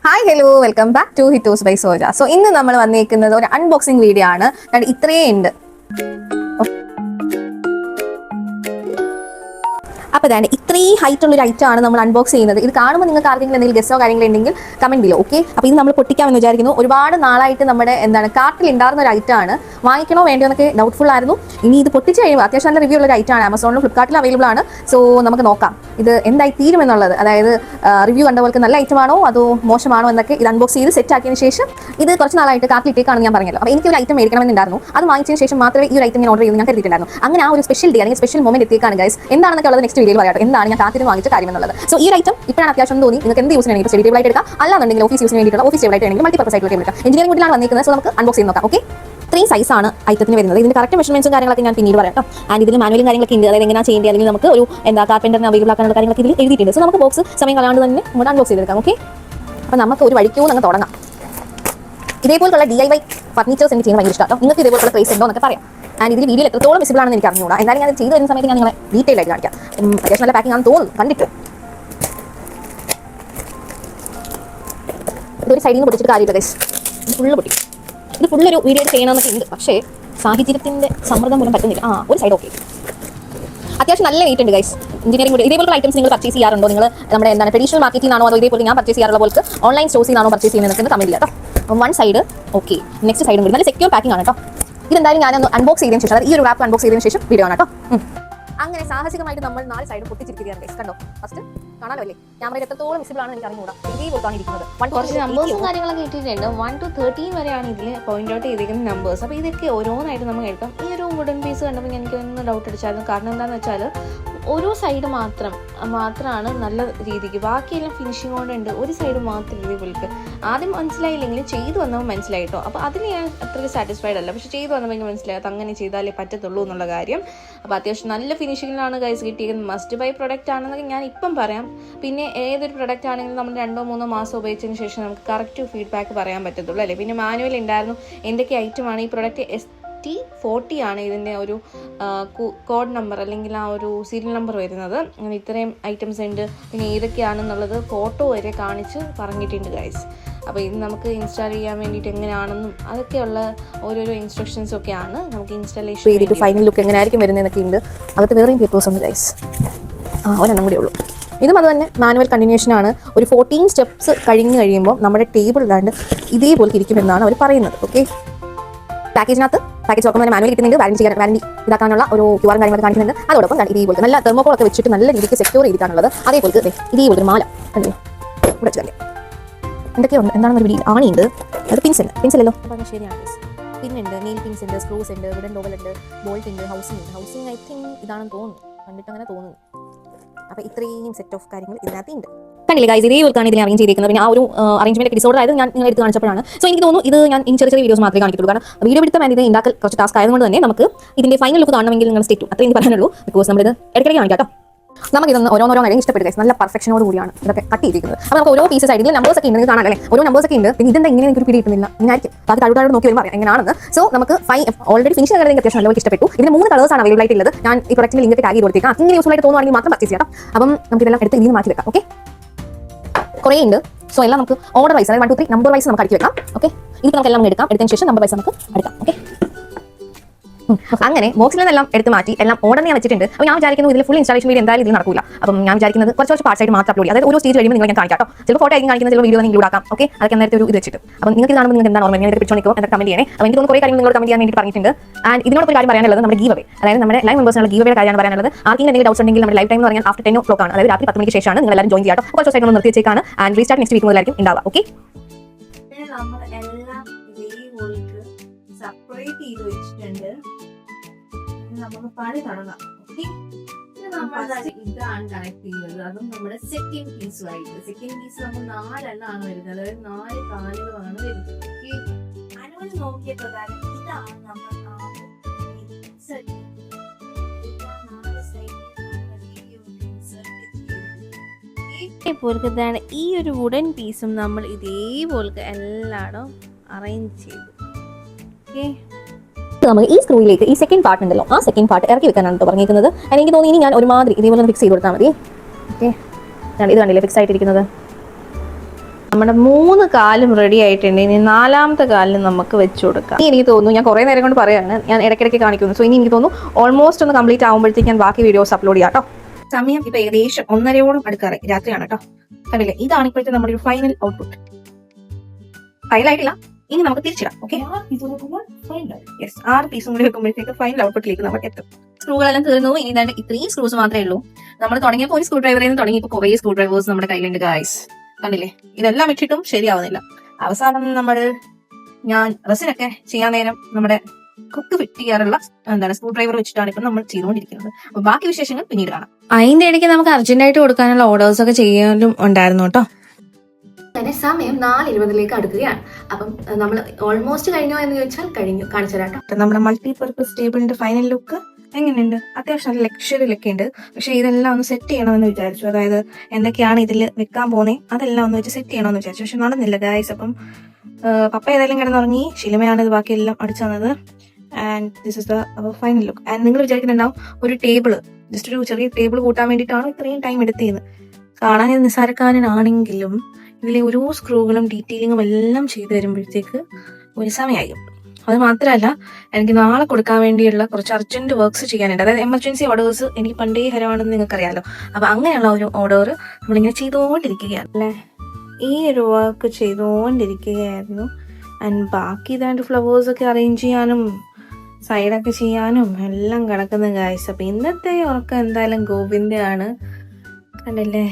Hi hello welcome back to ഹിറ്റോസ് by Soja. So ഇന്ന് നമ്മൾ വന്നിരിക്കുന്നത് ഒരു അൺബോക്സിംഗ് വീഡിയോ ആണ്. ഇത്രയേ ഉണ്ട്. അപ്പോൾ അതാണ് ഇത്രയും ഹൈറ്റ് ഉള്ള ഒരു ഐറ്റം ആണ് നമ്മൾ അൺബോക്സ് ചെയ്യുന്നത്. ഇത് കാണുമ്പോൾ നിങ്ങൾക്ക് ആർക്കെങ്കിലും എന്തെങ്കിലും ഗസ്സോ കാര്യങ്ങളോ ഉണ്ടെങ്കിൽ കമന്റ് ചെയ്യോ. ഓക്കെ, അപ്പോൾ ഇത് നമ്മൾ പൊട്ടിക്കാമെന്ന് വിചാരിക്കുന്നു. ഒരുപാട് നാളായിട്ട് നമ്മുടെ കാർട്ടിൽ ഉണ്ടായിരുന്ന ഒരു ഐറ്റം ആണ്. വാങ്ങിക്കണോ വേണ്ടോ എന്നൊക്കെ ഡൗട്ട്ഫുൾ ആയിരുന്നു. ഇനി ഇത് പൊട്ടിച്ച് കഴിയുമ്പോൾ അത്യാവശ്യം നല്ല റിവ്യൂ ഉള്ള ഒരു ഐറ്റം ആണ്. ആമസോണിലും ഫ്ലിപ്കാർട്ടിലും അവൈലബിൾ ആണ്. സോ നമുക്ക് നോക്കാം ഇത് എന്തായി തീരുമെന്നുള്ളത്. അതായത് റിവ്യൂ കണ്ടവർക്ക് നല്ല ഐറ്റം ആണോ അതോ മോശമാണോ എന്നൊക്കെ ഇത് അൺബോക്സ് ചെയ്ത് സെറ്റ് ആക്കിയതിന് ശേഷം ഇത് കുറച്ച് നാളായിട്ട് കാർട്ടിൽ ഇട്ടേക്കാണെന്ന് ഞാൻ പറഞ്ഞല്ലോ. അപ്പോൾ എനിക്ക് ഒരു ഐറ്റം മേടിക്കണമെന്നുണ്ടായിരുന്നു. അത് വാങ്ങിച്ചതിന് ശേഷം മാത്രമേ ഈ ഒരു ഐറ്റം ഞാൻ ഓർഡർ ചെയ്ത് ഞാൻ കരുതിയിട്ടുണ്ടായിരുന്നു. അങ്ങനെ ആ ഒരു സ്പെഷ്യൽ ഡേ അല്ലെങ്കിൽ സ്പെഷ്യൽ മൊമെന്റ് എത്തിയേക്കാണ് ഗൈസ്. എന്താണെന്നൊക്കെ ഉള്ളത് നെക്സ്റ്റ് വീഡിയോയിൽ പറയാം. എന്താണ് ഞാൻ കാത്തിരുന്ന് വാങ്ങിച്ച കാര്യം എന്നുള്ളത്. സോ ഈ ഐറ്റം ഇപ്പോഴാണ് അത്യാവശ്യം തോന്നി. നിങ്ങൾക്ക് എന്ത് യൂസിന് വേണ്ടി സ്റ്റഡി ടേബിൾ ആയിട്ട് എടുക്കാം, അല്ലാന്നുണ്ടെങ്കിൽ ഓഫീസ് യൂസിന് വേണ്ടിയിട്ടുള്ള ഓഫീസ് ടേബിൾ ആയിട്ട് മൾട്ടിപർപ്പസ് ആയിട്ട് എടുക്കാം. എഞ്ചിനീയറിംഗ് കൂടിയാണ് വന്നിരിക്കുന്നത്. സോ നമുക്ക് അൺബോക്സ് ചെയ്ത് നോക്കാം. ഓക്കെ, 3 സൈസാണ് ഐറ്റത്തിന് വരുന്നത്. ഇതിന്റെ കറക്റ്റ് മെഷർമെന്റ്സും കാര്യങ്ങളൊക്കെ ഞാൻ പിന്നീട് പറയാം. ആൻഡ് ഇതിൽ മാനുവലും കാര്യങ്ങളൊക്കെ ഉണ്ട്. അതായത് എങ്ങനെയാണ് ചെയ്യേണ്ടത്, അല്ലെങ്കിൽ നമുക്ക് ഒരു കാർപ്പന്ററിന് അവൈലബിൾ ആക്കാനുള്ള കാര്യങ്ങളൊക്കെ ഇതിൽ എഴുതിയിട്ടുണ്ട്. സോ നമുക്ക് ബോക്സ് സമയം കളയാണ്ട് തന്നെ നമുക്ക് അൺബോക്സ് ചെയ്തെടുക്കാം. ഓക്കെ, അപ്പോൾ നമുക്ക് ഒരു വഴിക്കോ അങ്ങ് തുടങ്ങാം. ഇതേപോലുള്ള DIY ഫർണിച്ചേഴ്സ് എനിക്ക് ചെയ്യാൻ ഭയങ്കര ഇഷ്ടമാണ്. നിങ്ങൾക്ക് ഇതേപോലുള്ള ക്രേസ് ഉണ്ടോ എന്നൊക്കെ പറയാം. ആൻഡ് ഇതിൽ വീഡിയോയിൽ എത്രത്തോളം വിസിബിൾ ആണെന്ന് എനിക്ക് അറിഞ്ഞുകൂടാ. എന്തായാലും ഞാൻ ചെയ്ത് വരുന്ന സമയത്ത് ഞാൻ നിങ്ങളെ ഡീറ്റെയിൽ ആയിട്ട് കാണിക്കാം. അത്യാവശ്യം നല്ല പാക്കിംഗ് ആണെന്ന് തോന്നുന്നു കണ്ടിട്ട്. ഇതൊരു സൈഡിൽ നിന്ന് പൊട്ടിച്ചിട്ട് കാര്യമില്ല ഗൈസ്. ഇത് ഫുള്ള് പൊട്ടി. ഇത് ഫുള്ളൊരു വീഡിയോ ചെയ്യണമെന്നൊക്കെ ഉണ്ട്. പക്ഷേ സാഹചര്യത്തിൻ്റെ സമ്മർദ്ദം മൂലം പറ്റുന്നില്ല. ഒരു സൈഡ് ഓക്കെ. അത്യാവശ്യം നല്ല വെയിറ്റ് ഉണ്ട് ഗൈസ്. എഞ്ചിനീയറിംഗ് കൂടി ഇതേപോലുള്ള ഐറ്റംസ് നിങ്ങൾ പർച്ചേസ് ചെയ്യാറുണ്ടോ? നിങ്ങൾ നമ്മുടെ ട്രഡീഷണൽ മാർക്കറ്റിൽ നിന്നാണോ അതോ ഇതേപോലെ ഞാൻ പർച്ചേസ് ചെയ്യാറുള്ള പോലെ ഓൺലൈൻ സ്റ്റോഴ്സിൽ നിന്നാണോ പർച്ചേസ് ചെയ്യുന്നത് കമന്റ് ചെയ്യാം കേട്ടോ. വൺ സൈഡ് ഓക്കെ, നെക്സ്റ്റ് സൈഡും കൂടി നല്ല സെക്യൂർ പാക്കിംഗ് ആണ് കേട്ടോ. ഇതെന്തായാലും ഞാനൊന്ന് അൺബോക്സ് ചെയ്തതിന് ശേഷം, അതായത് ഈ ഒരു റാപ്പ് അൺബോക്സ് ചെയ്തതിന് ശേഷം വീഡിയോ ആണ് കേട്ടോ. അങ്ങനെ സാഹസികമായിട്ട് നമ്മൾ 4 സൈഡ് പൊട്ടിച്ചിരിക്കുകയാണ് ഗൈസ്. കണ്ടോ, ഫസ്റ്റ് കാണാലോ അല്ലേ? ക്യാമറയിൽ എത്രത്തോളം വിസിബിൾ ആണ് എനിക്ക് അറിഞ്ഞുകൂടാ. ഇതേ പോലെയാണ് ഇരിക്കുന്നത്. കുറച്ച് നമ്പേഴ്സും കാര്യങ്ങളൊക്കെ ഇട്ടിട്ടുണ്ട്. 1 to 13 വരെയാണ് ഇതിൽ പോയിന്റ് ഔട്ട് ചെയ്തിരിക്കുന്ന നമ്പേഴ്സ്. അപ്പോൾ ഇതൊക്കെ ഓരോന്നായിട്ട് നമുക്ക് എടുക്കാം. ഈ ഒരു വുഡൻ പീസ് കണ്ടപ്പോൾ എനിക്ക് ഒന്ന് ഡൗട്ട് അടിച്ചായിരുന്നു. കാരണം എന്താണെന്ന് വെച്ചാൽ ഓരോ സൈഡ് മാത്രമാണ് നല്ല രീതിക്ക്, ബാക്കിയെല്ലാം ഫിനിഷിംഗ് കൊണ്ടുണ്ട്. ഒരു സൈഡ് മാത്രം ഇതേപോലെ ആദ്യം മനസ്സിലായില്ലെങ്കിലും ചെയ്തു വന്നപ്പോൾ മനസ്സിലായിട്ടോ. അപ്പോൾ അതിന് ഞാൻ അത്രയ്ക്ക് സാറ്റിസ്ഫൈഡ് അല്ല. പക്ഷേ ചെയ്തു വന്നപ്പോൾ എനിക്ക് മനസ്സിലായത് അങ്ങനെ ചെയ്താലേ പറ്റത്തുള്ളൂ എന്നുള്ള കാര്യം. അപ്പോൾ അത്യാവശ്യം നല്ല ഫിനിഷിങ്ങിലാണ് ഗൈസ് കിട്ടിയിരിക്കുന്നത്. മസ്റ്റ് ബൈ പ്രൊഡക്റ്റ് ആണെന്നൊക്കെ ഞാൻ ഇപ്പം പറയാം. പിന്നെ ഏതൊരു പ്രൊഡക്റ്റ് ആണെങ്കിലും നമ്മൾ 2-3 മാസം ഉപയോഗിച്ചതിന് ശേഷം നമുക്ക് കറക്റ്റ് ഫീഡ്ബാക്ക് പറയാൻ പറ്റത്തുള്ളൂ അല്ലേ. പിന്നെ മാനുവൽ ഉണ്ടായിരുന്നു എന്തൊക്കെ ഐറ്റമാണ്. ഈ പ്രൊഡക്റ്റ് ST40 ആണ് ഇതിൻ്റെ ഒരു കോഡ് നമ്പർ അല്ലെങ്കിൽ ആ ഒരു സീരിയൽ നമ്പർ വരുന്നത്. അങ്ങനെ ഇത്രയും ഐറ്റംസ് ഉണ്ട്. പിന്നെ ഏതൊക്കെയാണെന്നുള്ളത് ഫോട്ടോ വരെ കാണിച്ച് പറഞ്ഞിട്ടുണ്ട് ഗൈസ്. അപ്പോൾ ഇത് നമുക്ക് ഇൻസ്റ്റാൾ ചെയ്യാൻ വേണ്ടിയിട്ട് എങ്ങനെയാണെന്നും അതൊക്കെയുള്ള ഓരോരോ ഇൻസ്ട്രക്ഷൻസും ഒക്കെയാണ് നമുക്ക് ഇൻസ്റ്റാളേഷൻ ചെയ്തിട്ട് ഫൈനൽ ലുക്ക് എങ്ങനെയായിരിക്കും വരുന്നതെന്നൊക്കെ ഉണ്ട്. അകത്ത് വേറെയും പേപ്പേഴ്സ് ഉണ്ട് ഗൈസ്. ഒരെണ്ണം കൂടെ ഉള്ളൂ. ഇതും അത് തന്നെ മാനുവൽ കണ്ടിന്യൂഷൻ ആണ്. ഒരു 14 സ്റ്റെപ്സ് കഴിയുമ്പോൾ നമ്മുടെ ടേബിൾ ഇല്ലാണ്ട് ഇതേപോലെ ഇരിക്കുമെന്നാണ് അവർ പറയുന്നത്. ഓക്കെ, പാക്കേജ് നോക്കുമ്പോൾ മാനുവൽ കിട്ടുന്നുണ്ട്. വാറന്റി ഇതാക്കാനുള്ള ഒരു QR കാര്യങ്ങളൊക്കെ കാണിക്കുന്നുണ്ട്. അതോടൊപ്പം ഇതേപോലെ നല്ല തെർമോക്കോളൊക്കെ വെച്ചിട്ട് നല്ല രീതിക്ക് സെക്യൂർ ചെയ്തിട്ടാണുള്ളത്. അതേപോലെ ഇതേപോലെ ഒരു മാല കണ്ടില്ലേ ഇവിടെ വെച്ച് തന്നെ എന്തൊക്കെയോ ഉണ്ട്. എന്താണെന്നൊരു വീഡിയോ ആണിയുണ്ട്. അത് പിൻസല്ലോ അപ്പോൾ ശരിയാണ്. പിന്നുണ്ട്, നെയിൽ പിൻസ് ഉണ്ട്, സ്ക്രൂസ് ഉണ്ട്, വുഡൻ ഡോബൽ ഉണ്ട്, ബോൾട്ട് ഉണ്ട്, ഹൗസിംഗ് ഐ തിങ്ക് ഇതാണെന്ന് തോന്നുന്നു. കണ്ടിട്ട് അങ്ങനെ തോന്നുന്നു. അപ്പോൾ ഇത്രയും സെറ്റ് ഓഫ് കാര്യങ്ങൾ ഇതിനകത്ത് ഉണ്ട്. കണ്ടില്ലേ ഗൈസ്, ഇതേപോലെയാണ് ഇതിനെ അറേഞ്ച് ചെയ്തിരിക്കുന്നത്. പിന്നെ ആ ഒരു അറേഞ്ച്മെന്റ് ഡിസോർഡർ ആയത് ഞാൻ നിങ്ങൾ എടുത്ത് കാണിച്ചപ്പോഴാണ്. സോ എനിക്ക് തോന്നുന്നു ഇത് ഞാൻ ചെറിയ വീഡിയോസ് മാത്രമേ കാണിക്കുള്ളൂ. കാരണം വീഡിയോ എടുത്താൽ ഇത് ഉണ്ടാക്കൽ കുറച്ച് ടാസ്ക് ആയതുകൊണ്ട് തന്നെ നമുക്ക് ഇതിന്റെ ഫൈനൽ ലുക്ക് കാണണമെങ്കിൽ നിങ്ങൾ സ്റ്റേ അത്രയും എനിക്ക് പറയാനുള്ളൂ. ബിക്കോസ് നമ്മളിത് ഇടയ്ക്കിടയ്ക്ക് കാണിക്കാം കേട്ടോ. നമുക്കിതൊന്ന് ഓരോന്നോരോന്നും ഇഷ്ടപ്പെട്ടു ഗൈസ്. നല്ല പെർഫെക്ഷനോട് കൂടിയാണ് ഇതൊക്കെ കട്ട് ചെയ്തിരിക്കുന്നത്. അപ്പോൾ നമുക്ക് ഓരോ പീസസ് ആയിട്ട് ഇതിൽ നമ്പേഴ്സ് ഒക്കെ ഉണ്ട് കാണാനല്ലേ. ഓരോ നമ്പേഴ്സ് ഒക്കെ ഉണ്ട്. പിന്നെ ഇതെന്താ ഇങ്ങനെ എനിക്ക് പിടി കിട്ടുന്നില്ല. ഇങ്ങനെയായിരിക്കും ബാക്കി താഴോട്ട് നോക്കി വരുമ്പോൾ പറയാം എങ്ങനെയാണെന്ന്. സോ നമുക്ക് ഓൾറെഡി ഫിനിഷ് ചെയ്യുന്നത് അത്യാവശ്യം നല്ലപോലെ ഇഷ്ടപ്പെട്ടു. ഇതിന് 3 കളേഴ്സാണ് അവൈലബിൾ ആയിട്ടുള്ളത്. ഞാൻ ഈ പ്രൊഡക്റ്റിൽ ലിങ്ക് ടാഗ് ചെയ്ത് കൊടുത്തേക്കാം. ഇങ്ങനെ യൂസ്ഫുൾ ആയിട്ട് തോന്നുവാണെങ്കിൽ മാത്രം പർച്ചേസ് ചെയ്യാം. അപ്പം നമുക്ക് ഇതെല്ലാം എടുത്ത് ഇങ്ങനെ മാറ്റി വെക്കാം. ഓക്കെ, കുറേ ഉണ്ട്. സോ എല്ലാം നമുക്ക് ഓർഡർ വൈസ്, അതായത് 1 2 3 നമ്പർ വൈസ് നമുക്ക് അടിച്ച് വെക്കാം. ഓക്കെ, ഇത് നമുക്ക് എല്ലാം എടുക്കാം. എടുത്തതിന് ശേഷം നമ്പർ വൈസ് നമുക്ക് എടുക്കാം. ഓക്കെ, അങ്ങനെ ബോക്സിൽ നിന്നെല്ലാം എടുത്ത് മാറ്റി എല്ലാം ഓർഡർ ഞാൻ വെച്ചിട്ടുണ്ട്. അപ്പോൾ ഞാൻ വിചാരിക്കുന്നു ഇതിൽ ഫുൾ ഇൻസ്റ്റാളേഷൻ വീഡിയോ എന്തായാലും ഇതിൽ നടക്കില്ല. അപ്പം ഞാൻ വിചാരിക്കുന്നത് കുറച്ച് പാർട്സ് ആയിട്ട് മാത്രം അപ്ലോഡ് ചെയ്യാം. അതായത് ഓരോ സ്റ്റേജ് കഴിയുമ്പോൾ നിങ്ങൾ ഞാൻ കാണിക്കാം കേട്ടോ. ചിലപ്പോൾ ഫോട്ടോ ആയിരിക്കും കാണിക്കുന്നത്, ചിലപ്പോൾ വീഡിയോ നിങ്ങൾ ആക്കാം. ഓക്കെ, അതൊക്കെ നേരത്തെ ഒരു ഇത് വെച്ചിട്ട്. അപ്പോൾ നിങ്ങൾക്ക് കാണുമ്പോൾ നിങ്ങൾക്ക് എന്താണ് ഓർമ്മ ഞാൻ പിടിച്ചോണിക്കോ എന്നൊക്കെ കമന്റ് ചെയ്യണേ. അപ്പോൾ എനിക്ക് തോന്നുന്നു കുറേ കാര്യങ്ങൾ നിങ്ങൾ കമന്റ് ചെയ്യാൻ വേണ്ടി പറഞ്ഞിട്ടുണ്ട്. ആൻഡ് ഇതിനോട് ഒരു കാര്യം പറയാനുള്ളത് നമ്മുടെ ഗീവ് അവേ, അതായത് നമ്മുടെ ലൈവ് മെമ്പേഴ്സിനുള്ള ഗീവ് അവേ കാര്യമാണ് പറയാനുള്ളത്. ആർക്കെങ്കിലും എന്തെങ്കിലും ഡൗട്ട്സ് ഉണ്ടെങ്കിൽ നമ്മുടെ ലൈവ് ടൈം എന്ന് പറഞ്ഞാൽ ആഫ്റ്റർ 10 o'clock ആണ്. അതായത് രാത്രി 10 മണിക്ക് ശേഷമാണ് നിങ്ങൾ എല്ലാവരും ജോയിൻ ചെയ്യാം. കുറച്ച് ദിവസമായിട്ട് ഒന്ന് നിർത്തി വെച്ചേക്കാണ്. ആൻഡ് റീസ്റ്റാർട്ട് നെക്സ്റ്റ് വീക്ക് മുതലായിരിക്കും ഉണ്ടാവുക. ഓക്കെ, സെപ്പറേറ്റ് ചെയ്ത് വെച്ചിട്ടുണ്ട്. നമുക്ക് പണി തുടങ്ങാം. ഇതാണ് കണക്ട് ചെയ്യുന്നത്. അതും നമ്മുടെ സെക്കൻഡ് പീസുമായിട്ട്. സെക്കൻഡ് പീസ് നമ്മൾ 4 എണ്ണമാണ് വരുന്നത്. അതായത് 4 കാലുകളാണ് വരുന്നത്. അനുമതി നോക്കിയ പ്രകാരം ഇതാണ് നമ്മൾ ഇതേപോലത്തെ ഈ ഒരു വുഡൻ പീസും നമ്മൾ ഇതേപോലെ എല്ലായിടും അറേഞ്ച് ചെയ്തു. ഓക്കെ, നമുക്ക് ഈ സ്ക്രൂയിലേക്ക് ഈ സെക്കൻഡ് പാർട്ട് ഉണ്ടല്ലോ, ആ സെക്കൻഡ് പാർട്ട് ഇറക്കി വെക്കാനാണ് പറഞ്ഞിരിക്കുന്നത്. എനിക്ക് തോന്നി ഇനി ഞാൻ ഒരുമാതിരി ഇതേപോലെ ഫിക്സ് ചെയ്ത് കൊടുത്താൽ മതി. ഓക്കെ, ഇത് കണ്ടില്ലേ ഫിക്സ് ആയിട്ടിരിക്കുന്നത്. നമ്മുടെ 3 കാലും റെഡി ആയിട്ടുണ്ട്. ഇനി 4ാമത്തെ കാലിന് നമുക്ക് വെച്ച് കൊടുക്കാം. ഇനി എനിക്ക് തോന്നുന്നു, ഞാൻ കുറേ നേരം കൊണ്ട് പറയാണ്, ഞാൻ ഇടയ്ക്കിടയ്ക്ക് കാണിക്കുന്നു. സോ ഇനി എനിക്ക് തോന്നുന്നു ഓൾമോസ്റ്റ് ഒന്ന് കംപ്ലീറ്റ് ആകുമ്പോഴത്തേക്ക് ഞാൻ ബാക്കി വീഡിയോസ് അപ്ലോഡ് ചെയ്യാം കേട്ടോ. സമയം ഇപ്പൊ ഏകദേശം 1:30 അടുക്കാറ്, രാത്രിയാണ് കേട്ടോ. കണ്ടില്ലേ, ഇതാണ് ഇപ്പോഴത്തെ നമ്മുടെ ഒരു ഫൈനൽ ഔട്ട്പുട്ട്. ഫൈനലായിട്ടില്ല, ഇനി നമുക്ക് തിരിച്ചിടാം. ഓക്കെ, 6 പീസും കൂടി വെക്കുമ്പോഴത്തേക്ക് ഫൈനൽ ഔട്ട്പുട്ടിലേക്ക് നമുക്ക് എത്തും. സ്ക്രൂകളെല്ലാം തീർന്നു. ഇനി ഇതാണ്ട് ഇത്രയും സ്ക്രൂസ് മാത്രമേ ഉള്ളൂ. നമ്മൾ തുടങ്ങിയപ്പോൾ ഒരു സ്ക്രൂ ഡ്രൈവറിൽ നിന്ന് തുടങ്ങി, ഇപ്പോൾ കുറേ സ്ക്രൂ ഡ്രൈവേഴ്സ് നമ്മുടെ കയ്യിലുണ്ട് ഗായ്സ്. കണ്ടില്ലേ, ഇതെല്ലാം ഇട്ടിട്ടും ശരിയാവുന്നില്ല. അവസാനം ഞാൻ റെസിനൊക്കെ ചെയ്യാൻ നേരം നമ്മുടെ കുക്ക് ഫിറ്റ് ചെയ്യാറുള്ള സ്ക്രൂ ഡ്രൈവർ വെച്ചിട്ടാണ് ഇപ്പം നമ്മൾ ചെയ്തുകൊണ്ടിരിക്കുന്നത്. അപ്പൊ ബാക്കി വിശേഷങ്ങൾ പിന്നീട് കാണാം. അതിന്റെ ഇടയ്ക്ക് നമുക്ക് അർജന്റായിട്ട് കൊടുക്കാനുള്ള ഓർഡേഴ്സ് ഒക്കെ ചെയ്യാനും ഉണ്ടായിരുന്നു കേട്ടോ. അങ്ങനെ സമയം 4:20 അടുക്കുകയാണ്. അപ്പം നമ്മൾ ഓൾമോസ്റ്റ് കഴിഞ്ഞോ എന്ന് ചോദിച്ചാൽ കഴിഞ്ഞു. കാണിച്ചു തരാം കേട്ടോ. നമ്മുടെ മൾട്ടിപർപ്പസ് ടേബിളിന്റെ ഫൈനൽ ലുക്ക് എങ്ങനെയുണ്ട്? അത്യാവശ്യം നല്ല ലക്ഷറി ലുക്ക് ഉണ്ട്. പക്ഷെ ഇതെല്ലാം ഒന്ന് സെറ്റ് ചെയ്യണമെന്ന് വിചാരിച്ചു. അതായത് എന്തൊക്കെയാണ് ഇതിൽ വെക്കാൻ പോകുന്നത് അതെല്ലാം ഒന്ന് വെച്ച് സെറ്റ് ചെയ്യണമെന്ന് വിചാരിച്ചു. പക്ഷെ നടന്നില്ല ഗായ്സ്. അപ്പം പപ്പ ഏതായാലും കിടന്നുറങ്ങി. ശിലമയാണ് ഇത് ബാക്കിയെല്ലാം അടിച്ചു തന്നത്. And this is the final look. And നിങ്ങൾ വിചാരിക്കുന്നുണ്ടാവും, ഒരു ടേബിള്, ജസ്റ്റ് ഒരു ചെറിയ ടേബിൾ കൂട്ടാൻ വേണ്ടിയിട്ടാണ് ഇത്രയും ടൈം എടുത്തത്. കാണാൻ ഇത് നിസ്സാരക്കാരനാണെങ്കിലും ഇതിലെ ഓരോ സ്ക്രൂകളും ഡീറ്റെയിലിങ്ങും എല്ലാം ചെയ്തു വരുമ്പോഴത്തേക്ക് ഒരു സമയമായി. അത് മാത്രമല്ല, എനിക്ക് നാളെ കൊടുക്കാൻ വേണ്ടിയുള്ള കുറച്ച് അർജന്റ് വർക്ക്സ് ചെയ്യാനുണ്ട്. അതായത് എമർജൻസി ഓർഡേഴ്സ് എനിക്ക് പണ്ടേ ഹരമാണെന്ന് നിങ്ങൾക്കറിയാലോ. അപ്പൊ അങ്ങനെയുള്ള ഒരു ഓർഡർ നമ്മളിങ്ങനെ ചെയ്തുകൊണ്ടിരിക്കുകയാണ് അല്ലേ. ഈ ഒരു വർക്ക് ചെയ്തുകൊണ്ടിരിക്കുകയായിരുന്നു. ആൻഡ് ബാക്കി ഇതാണ്ട് ഫ്ലവേഴ്സ് ഒക്കെ അറേഞ്ച് ചെയ്യാനും സൈഡൊക്കെ ചെയ്യാനും എല്ലാം കിടക്കുന്ന ഗായ്സ്. അപ്പൊ ഇന്നത്തെ ഉറക്കം എന്തായാലും ഗോവിന്ദയാണ്. കണ്ടല്ലേ,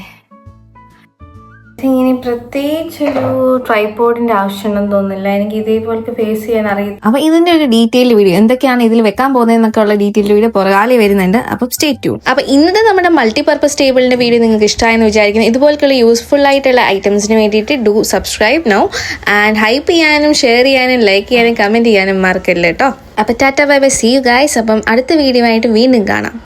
ഇനി പ്രത്യേകിച്ചൊരു ട്രൈപോഡിന്റെ ആവശ്യമുണ്ടെന്ന് തോന്നുന്നില്ല. എനിക്ക് ഇതേപോലത്തെ ഫേസ് ചെയ്യാൻ അറിയാം. അപ്പൊ ഇതിന്റെ ഒരു ഡീറ്റെയിൽഡ് വീഡിയോ, എന്തൊക്കെയാണ് ഇതിൽ വെക്കാൻ പോകുന്നതെന്നൊക്കെ ഉള്ള ഡീറ്റെയിൽഡ് വീഡിയോ പുറകാലി വരുന്നുണ്ട്. അപ്പൊ സ്റ്റേ ട്യൂൺ. അപ്പൊ ഇന്നത്തെ നമ്മുടെ മൾട്ടിപർപ്പസ് ടേബിളിന്റെ വീഡിയോ നിങ്ങൾക്ക് ഇഷ്ടമായെന്ന് വിചാരിക്കുന്നു. ഇതുപോലുള്ള യൂസ്ഫുൾ ആയിട്ടുള്ള ഐറ്റംസിന് വേണ്ടിയിട്ട് do subscribe now. And hype ചെയ്യാനും ഷെയർ ചെയ്യാനും ലൈക്ക് ചെയ്യാനും കമന്റ് ചെയ്യാനും മറക്കല്ലേ കേട്ടോ. അപ്പൊ tata bye bye, see you guys. അപ്പം അടുത്ത വീഡിയോ ആയിട്ട് വീണ്ടും കാണാം.